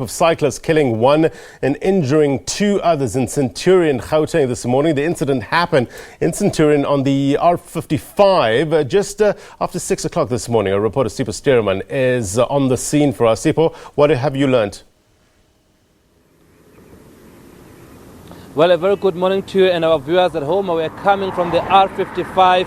Of cyclists killing one and injuring two others in Centurion, Gauteng this morning. The incident happened in Centurion on the R55 just after 6 o'clock this morning. Our reporter Sipho Stuurman is on the scene for us. Sipho, what have you learnt? Well, a very good morning to you and our viewers at home. We're coming from the R55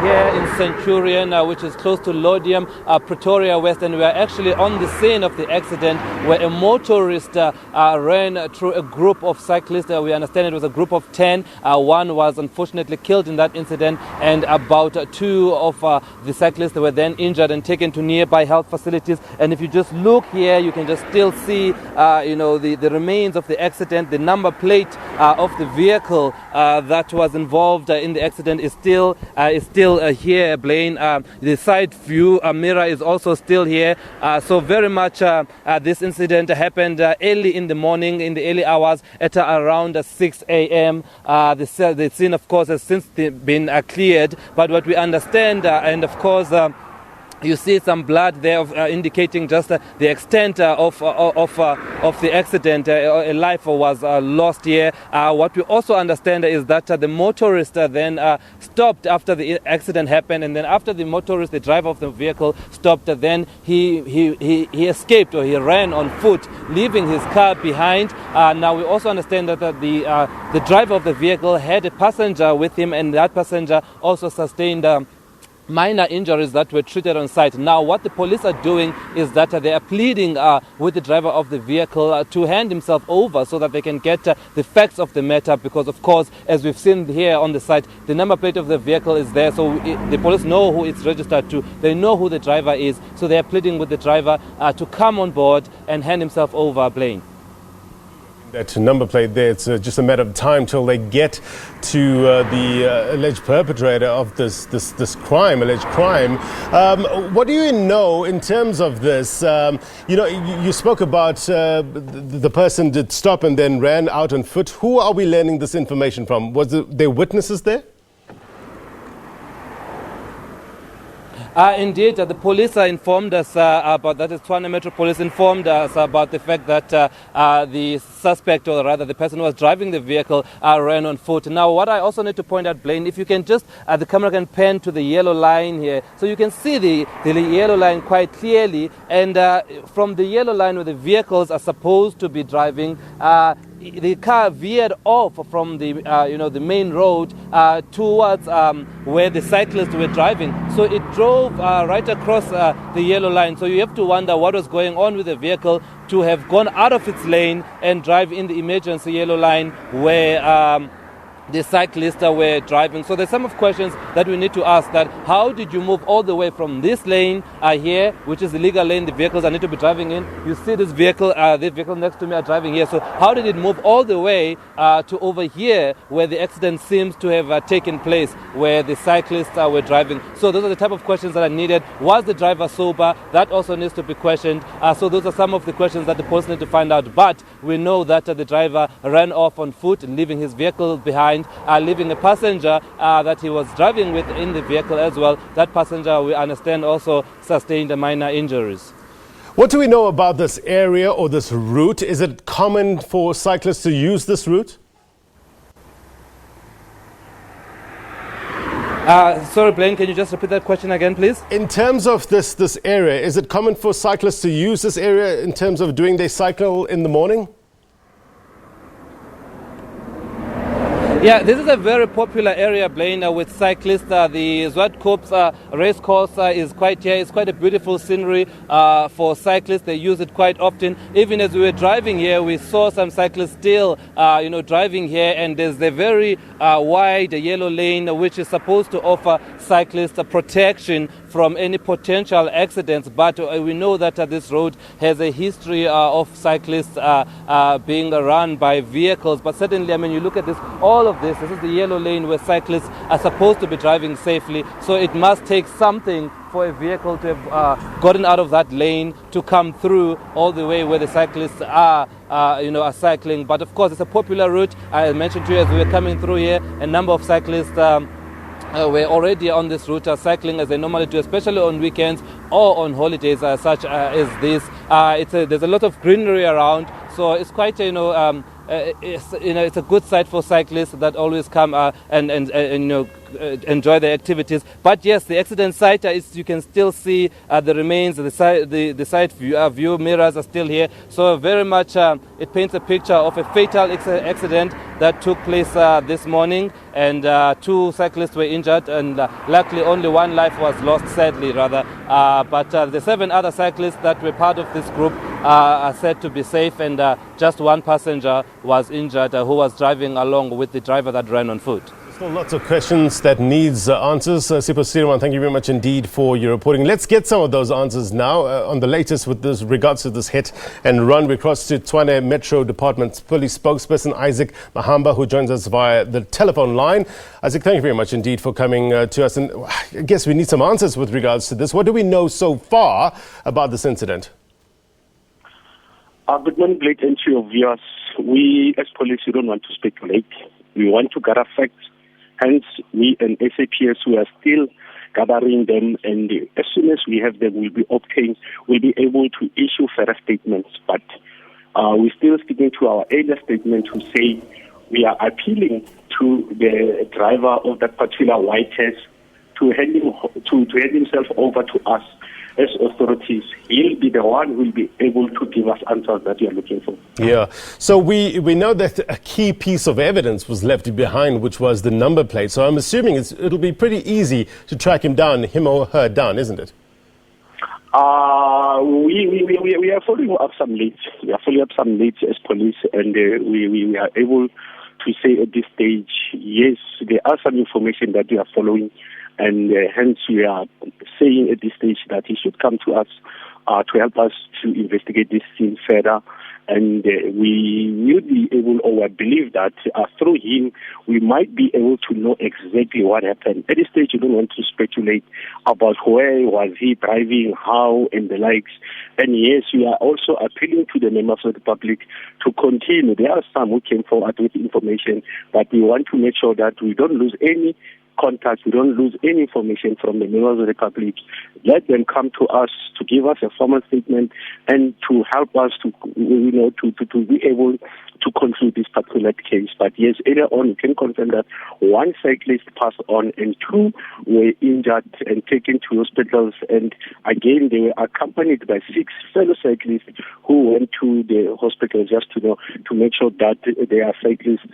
here in Centurion, which is close to Lodium, Pretoria West, and we are actually on the scene of the accident where a motorist ran through a group of cyclists. We understand it was a group of 10. One was unfortunately killed in that incident, and about two of the cyclists were then injured and taken to nearby health facilities. And if you just look here, you can just still see, the remains of the accident. The number plate of the vehicle that was involved in the accident is still here, Blaine. The side view mirror is also still here. So very much this incident happened early in the morning, in the early hours at around 6 a.m. The scene, of course, has since been cleared. But what we understand, and of course, you see some blood there indicating just the extent of the accident. A life was lost here. What we also understand is that the motorist then stopped after the accident happened, and then after the motorist, the driver of the vehicle, stopped, then he escaped, or he ran on foot, leaving his car behind. Now we also understand that the driver of the vehicle had a passenger with him, and that passenger also sustained minor injuries that were treated on site. Now, what the police are doing is that they are pleading with the driver of the vehicle to hand himself over so that they can get the facts of the matter, because, of course, as we've seen here on the site, the number plate of the vehicle is there, so the police know who it's registered to. They know who the driver is, so they are pleading with the driver to come on board and hand himself over, Blaine. That number plate there, it's just a matter of time till they get to the alleged perpetrator of this alleged crime. What do you know in terms of this? You spoke about the person did stop and then ran out on foot. Who are we learning this information from? Was there witnesses there? Indeed, the police informed us about that. The Tshwane Metro Police informed us about the fact that the suspect, or rather the person who was driving the vehicle, ran on foot. Now, what I also need to point out, Blaine, if you can just, the camera can pan to the yellow line here, so you can see the yellow line quite clearly. And from the yellow line where the vehicles are supposed to be driving, the car veered off from the the main road towards where the cyclists were driving. So it drove right across the yellow line. So you have to wonder what was going on with the vehicle to have gone out of its lane and drive in the emergency yellow line where the cyclists were driving. So there's some questions that we need to ask, that how did you move all the way from this lane here, which is the legal lane the vehicles need to be driving in? You see this vehicle, the vehicle next to me are driving here. So how did it move all the way to over here where the accident seems to have taken place, where the cyclists were driving? So those are the type of questions that are needed. Was the driver sober? That also needs to be questioned. So those are some of the questions that the police need to find out. But we know that the driver ran off on foot, leaving his vehicle behind, leaving a passenger that he was driving with in the vehicle as well. That passenger, we understand, also sustained minor injuries. What do we know about this area or this route? Is it common for cyclists to use this route? Sorry, Blaine, can you just repeat that question again, please? In terms of this area, is it common for cyclists to use this area in terms of doing their cycle in the morning? Yeah, this is a very popular area, Blaine, with cyclists. The Zwartkops race course is quite here. It's quite a beautiful scenery for cyclists. They use it quite often. Even as we were driving here, we saw some cyclists still, driving here. And there's the very wide yellow lane, which is supposed to offer cyclists protection from any potential accidents. But we know that this road has a history of cyclists being run by vehicles. But certainly, I mean, you look at this, all of this is the yellow lane where cyclists are supposed to be driving safely. So it must take something for a vehicle to have gotten out of that lane to come through all the way where the cyclists are cycling. But of course, it's a popular route. I mentioned to you as we were coming through here, a number of cyclists were already on this route cycling as they normally do, especially on weekends or on holidays such as this. There's a lot of greenery around, so it's quite it's a good sight for cyclists that always come and enjoy the activities. But yes, the accident site is, you can still see the remains, the side view mirrors are still here. So very much it paints a picture of a fatal accident that took place this morning, and 2 cyclists were injured, and luckily only 1 life was lost, sadly rather. But the 7 other cyclists that were part of this group are said to be safe, and just 1 passenger was injured who was driving along with the driver that ran on foot. Still lots of questions that needs answers. Sipho Stuurman, thank you very much indeed for your reporting. Let's get some of those answers now on the latest with this regards to this hit and run. We cross to Tshwane Metro Department Police Spokesperson Isaac Mahamba, who joins us via the telephone line. Isaac, thank you very much indeed for coming to us. And I guess we need some answers with regards to this. What do we know so far about this incident? Good morning, Blake, and to your viewers. We, as police, we don't want to speculate. We want to gather facts. Hence, we and SAPS, we are still gathering them, and as soon as we have them, we'll be able to issue further statements. But we're still sticking to our earlier statement to say we are appealing to the driver of that particular white test to hand himself over to us as authorities. He'll be the one who will be able to give us answers that we are looking for. Yeah. So we know that a key piece of evidence was left behind, which was the number plate. So I'm assuming it'll be pretty easy to track him or her down, isn't it? We are following up some leads. We are following up some leads as police, and we are able to say at this stage, yes, there are some information that we are following. And hence we are saying at this stage that he should come to us to help us to investigate this scene further. And we will be able, or I believe that through him, we might be able to know exactly what happened. At this stage, you don't want to speculate about where was he driving, how, and the likes. And yes, we are also appealing to the members of the public to continue. There are some who came forward with information, but we want to make sure that we don't lose any contact, we don't lose any information from the members of the public. Let them come to us to give us a formal statement and to help us to be able to conclude this particular case. But yes, earlier on, we can confirm that 1 cyclist passed on and 2 were injured and taken to hospitals. And again, they were accompanied by 6 fellow cyclists who went to the hospital just to make sure that their cyclists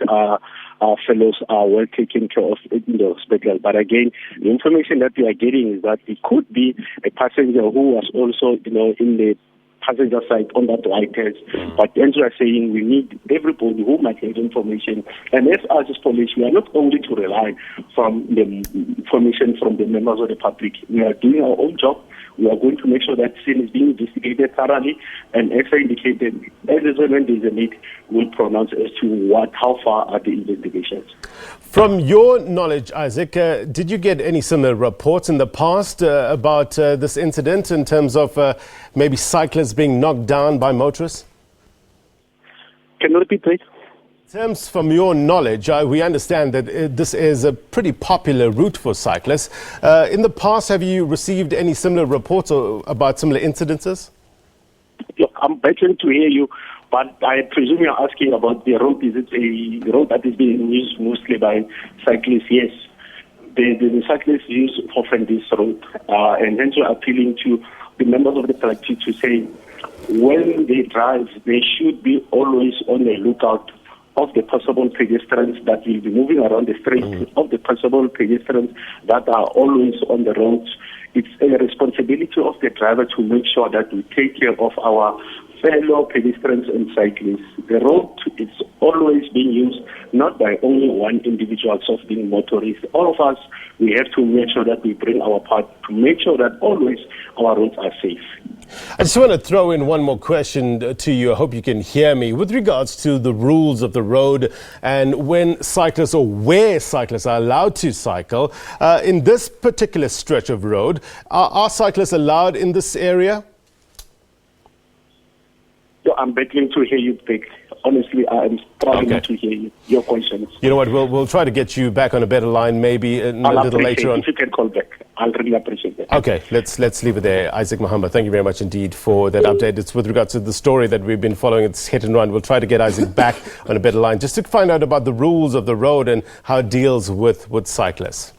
our fellows are well taken care of in the hospital. But again, the information that we are getting is that it could be a passenger who was also, in the passenger side on that right test. But as we are saying, we need everybody who might have information. And as us as police, we are not only to rely from the information from the members of the public. We are doing our own job. We are going to make sure that scene is being investigated thoroughly. And as I indicated, as and when there is a need, we'll pronounce as to how far are the investigations. From your knowledge, Isaac, did you get any similar reports in the past about this incident in terms of maybe cyclists being knocked down by motorists? Can you repeat, please? In terms from your knowledge, we understand that this is a pretty popular route for cyclists. In the past, have you received any similar reports about similar incidences? Look, I'm begging to hear you, but I presume you're asking about the road. Is it a road that is being used mostly by cyclists? Yes. The cyclists use often this road, and hence we're appealing to the members of the collective to say when they drive, they should be always on the lookout of the possible pedestrians that will be moving around the street, of the possible pedestrians that are always on the roads. It's a responsibility of the driver to make sure that we take care of our fellow pedestrians and cyclists. The road is always being used not by only one individual, so being motorists. All of us, we have to make sure that we bring our part to make sure that always our roads are safe. I just want to throw in one more question to you. I hope you can hear me. With regards to the rules of the road and when cyclists or where cyclists are allowed to cycle, in this particular stretch of road, are cyclists allowed in this area? I'm battling to hear you back. Honestly, I'm struggling to hear you, your questions. You know what? We'll try to get you back on a better line, maybe a little later on. If you can call back, I'll really appreciate that. Okay, let's leave it there. Isaac Mahamba, thank you very much indeed for that update. It's with regards to the story that we've been following. It's hit and run. We'll try to get Isaac back on a better line just to find out about the rules of the road and how it deals with cyclists.